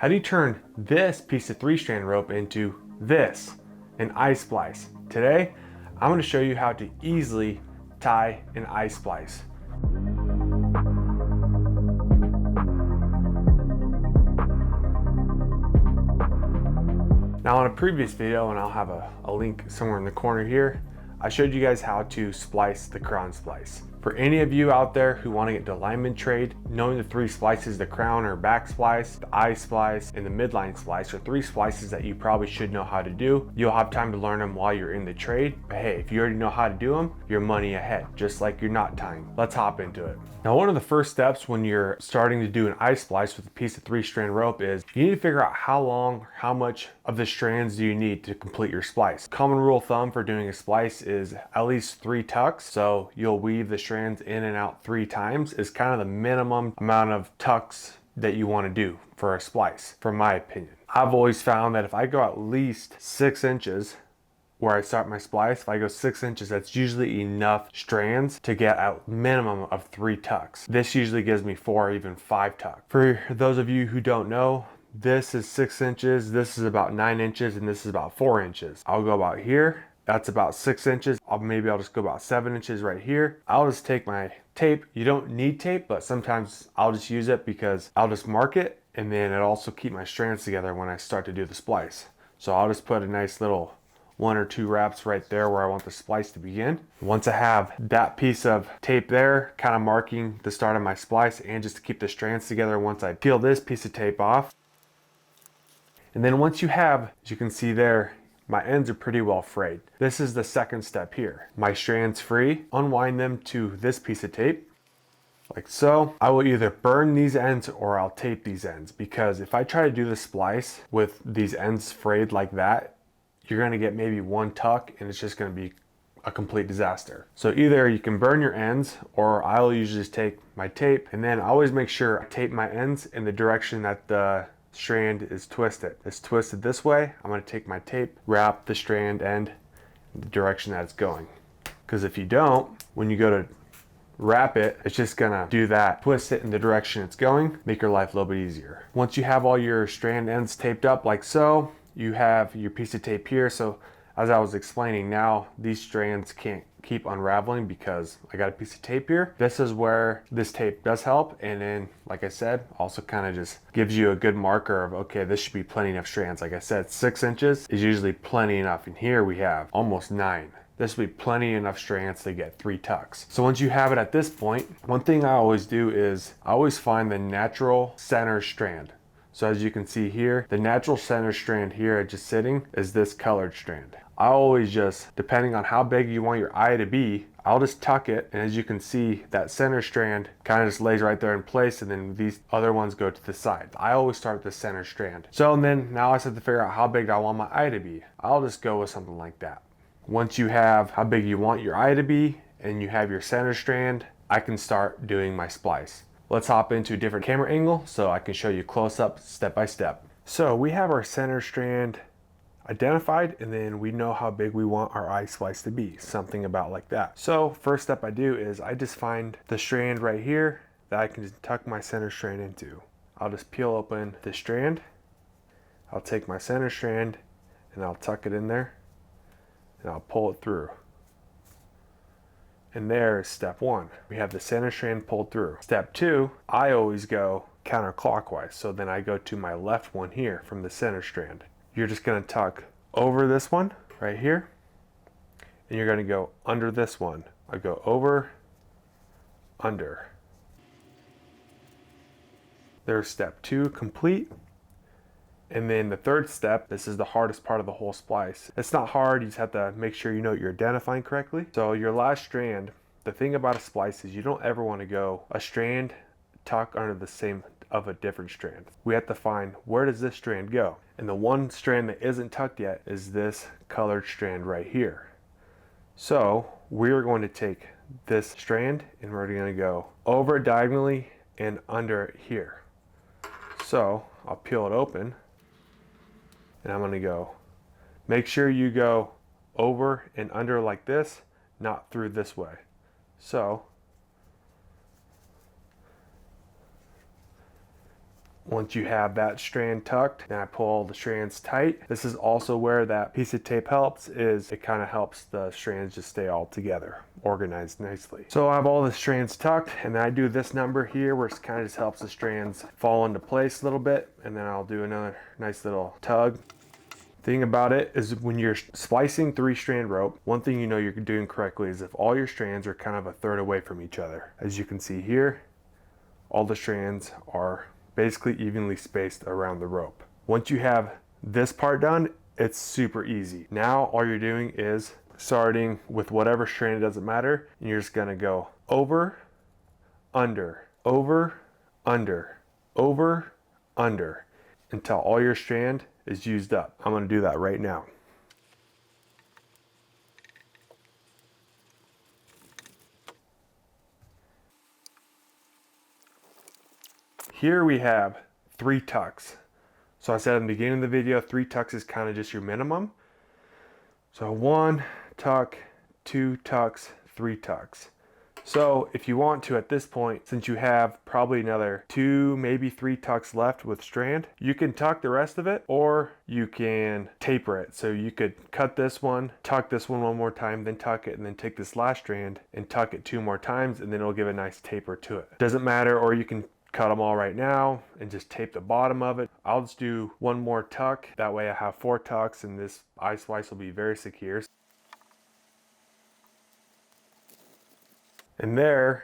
How do you turn this piece of 3-strand rope into this, an eye splice? Today, I'm going to show you how to easily tie an eye splice. Now on a previous video, and I'll have a link somewhere in the corner here, I showed you guys how to splice the crown splice. For any of you out there who want to get into lineman trade, knowing the 3 splices, the crown or back splice, the eye splice, and the midline splice are 3 splices that you probably should know how to do. You'll have time to learn them while you're in the trade, but hey, if you already know how to do them, you're money ahead, just like you're knot tying. Let's hop into it. Now, one of the first steps when you're starting to do an eye splice with a piece of 3-strand rope is you need to figure out how long, how much of the strands do you need to complete your splice. Common rule of thumb for doing a splice is at least 3 tucks, so you'll weave the strands in and out 3 times is kind of the minimum amount of tucks that you want to do for a splice, from my opinion. I've always found that if I go at least 6 inches where I start my splice, if I go 6 inches, that's usually enough strands to get a minimum of 3 tucks. This usually gives me 4 or even 5 tucks. For those of you who don't know, this is 6 inches, this is about 9 inches, and this is about 4 inches. I'll go about here. That's about 6 inches. Maybe I'll just go about 7 inches right here. I'll just take my tape. You don't need tape, but sometimes I'll just use it because I'll just mark it, and then it'll also keep my strands together when I start to do the splice. So I'll just put a nice little 1 or 2 wraps right there where I want the splice to begin. Once I have that piece of tape there, kind of marking the start of my splice, and just to keep the strands together, once I peel this piece of tape off. And then once you have, as you can see there, my ends are pretty well frayed. This is the second step here. My strands free, unwind them to this piece of tape, like so. I will either burn these ends or I'll tape these ends, because if I try to do the splice with these ends frayed like that, you're gonna get maybe 1 tuck and it's just gonna be a complete disaster. So either you can burn your ends, or I'll usually just take my tape, and then I always make sure I tape my ends in the direction that the strand is twisted. It's twisted this way. I'm going to take my tape, wrap the strand end in the direction that it's going. Because if you don't, when you go to wrap it, it's just going to do that. Twist it in the direction it's going, make your life a little bit easier. Once you have all your strand ends taped up like so, you have your piece of tape here. So as I was explaining, now these strands can't keep unraveling because I got a piece of tape here. This is where this tape does help, and then like I said, also kind of just gives you a good marker of, okay, this should be plenty enough strands. Like I said, 6 inches is usually plenty enough, and here we have almost 9. This would be plenty enough strands to get 3 tucks. So once you have it at this point, one thing I always do is I always find the natural center strand. So as you can see here, the natural center strand here just sitting is this colored strand. I always just, depending on how big you want your eye to be, I'll just tuck it, and as you can see, that center strand kind of just lays right there in place, and then these other ones go to the side. I always start with the center strand. So and then now I just have to figure out how big I want my eye to be. I'll just go with something like that. Once you have how big you want your eye to be, and you have your center strand, I can start doing my splice. Let's hop into a different camera angle so I can show you close up, step by step. So we have our center strand identified, and then we know how big we want our eye splice to be, something about like that. So first step I do is I just find the strand right here that I can just tuck my center strand into. I'll just peel open the strand. I'll take my center strand and I'll tuck it in there, and I'll pull it through. And there is step 1. We have the center strand pulled through. Step 2, I always go counterclockwise. So then I go to my left one here from the center strand. You're just going to tuck over this one right here, and you're going to go under this one. I go over, under. There's step 2 complete. And then the third step, this is the hardest part of the whole splice. It's not hard, you just have to make sure you know what you're identifying correctly. So your last strand, the thing about a splice is you don't ever want to go a strand tuck under the same of a different strand. We have to find, where does this strand go? And the one strand that isn't tucked yet is this colored strand right here. So we're going to take this strand and we're going to go over diagonally and under it here. So I'll peel it open, and I'm going to go. Make sure you go over and under like this, not through this way. So Once you have that strand tucked, then I pull all the strands tight. This is also where that piece of tape helps, is it kind of helps the strands just stay all together, organized nicely. So I have all the strands tucked, and then I do this number here where it kind of just helps the strands fall into place a little bit, and then I'll do another nice little tug. Thing about it is when you're splicing 3-strand rope, one thing you know you're doing correctly is if all your strands are kind of a third away from each other. As you can see here, all the strands are basically evenly spaced around the rope. Once you have this part done, it's super easy. Now all you're doing is starting with whatever strand, it doesn't matter, and you're just gonna go over, under, over, under, over, under, until all your strand is used up. I'm going to do that right now. Here we have 3 tucks. So I said in the beginning of the video, 3 tucks is kind of just your minimum. So 1 tuck, 2 tucks, 3 tucks. So if you want to, at this point, since you have probably another 2, maybe 3 tucks left with strand, you can tuck the rest of it, or you can taper it. So you could cut this one, tuck this one more time, then tuck it, and then take this last strand and tuck it 2 more times, and then it'll give a nice taper to it. Doesn't matter, or you can cut them all right now and just tape the bottom of it. I'll just do 1 more tuck. That way I have 4 tucks, and this eye splice will be very secure. And there,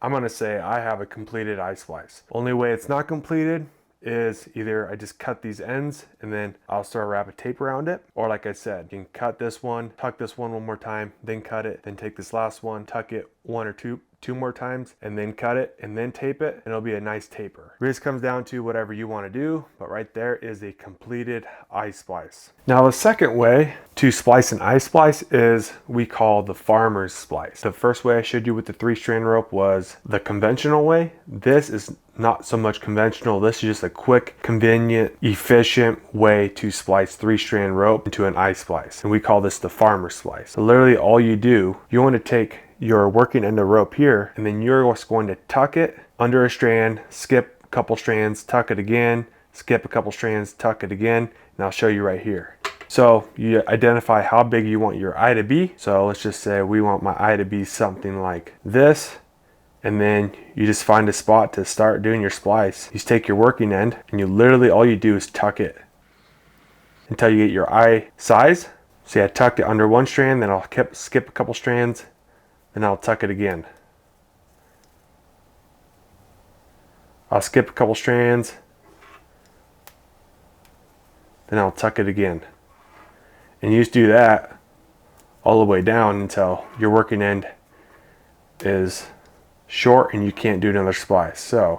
I'm gonna say I have a completed eye splice. Only way it's not completed is either I just cut these ends and then I'll start wrap a tape around it, or like I said, you can cut this one, tuck this one more time, then cut it, then take this last one, tuck it 1 or 2 more times, and then cut it, and then tape it, and it'll be a nice taper. It just comes down to whatever you want to do, but right there is a completed eye splice. Now the second way to splice an eye splice is we call the farmer's splice. The first way I showed you with the 3-strand rope was the conventional way. This is not so much conventional. This is just a quick, convenient, efficient way to splice 3-strand rope into an eye splice, and we call this the farmer's splice. So literally all you do, you want to take your working end of rope here, and then you're just going to tuck it under a strand, skip a couple strands, tuck it again, skip a couple strands, tuck it again, and I'll show you right here. So you identify how big you want your eye to be. So let's just say we want my eye to be something like this, and then you just find a spot to start doing your splice. You just take your working end, and you literally, all you do is tuck it until you get your eye size. See, I tucked it under 1 strand, then I'll skip a couple strands, and I'll tuck it again. I'll skip a couple strands, then I'll tuck it again. And you just do that all the way down until your working end is short and you can't do another splice. So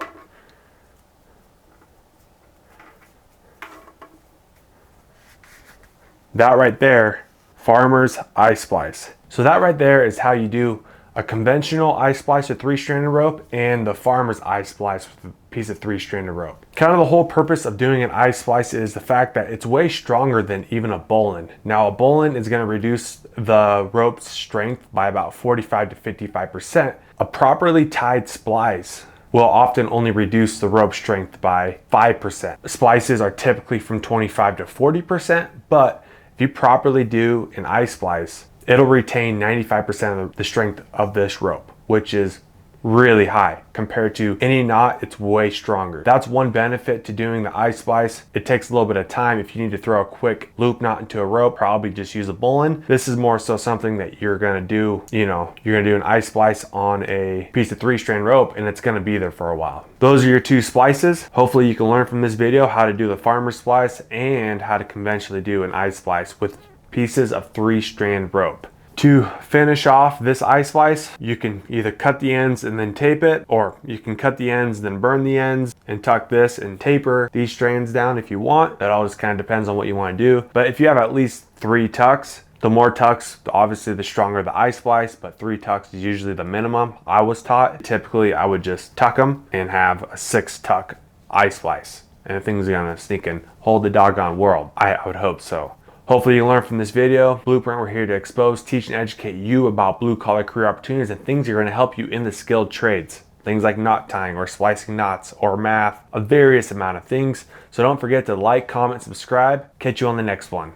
that right there, Farmer's Eye Splice. So that right there is how you do a conventional eye splice with 3-stranded rope and the Farmer's Eye Splice with a piece of 3-stranded rope. Kind of the whole purpose of doing an eye splice is the fact that it's way stronger than even a bowline. Now a bowline is going to reduce the rope's strength by about 45 to 55%. A properly tied splice will often only reduce the rope strength by 5%. Splices are typically from 25 to 40%, but if you properly do an eye splice, it'll retain 95% of the strength of this rope, which is really high. Compared to any knot, it's way stronger. That's one benefit to doing the eye splice. It takes a little bit of time. If you need to throw a quick loop knot into a rope, probably just use a bowline. This is more so something that you're gonna do, you're gonna do an eye splice on a piece of 3-strand rope, and it's gonna be there for a while. Those are your 2 splices. Hopefully you can learn from this video how to do the farmer's splice and how to conventionally do an eye splice with pieces of 3-strand rope. To finish off this eye splice, you can either cut the ends and then tape it, or you can cut the ends then burn the ends and tuck this and taper these strands down if you want. That all just kind of depends on what you want to do. But if you have at least 3 tucks, the more tucks, obviously the stronger the eye splice, but 3 tucks is usually the minimum I was taught. Typically I would just tuck them and have a 6-tuck eye splice, and things are gonna sneak and hold the doggone world. I would hope so. Hopefully you learned from this video. Blueprint, we're here to expose, teach, and educate you about blue-collar career opportunities and things that are going to help you in the skilled trades. things like knot tying or splicing knots or math, a various amount of things. So don't forget to like, comment, subscribe. Catch you on the next one.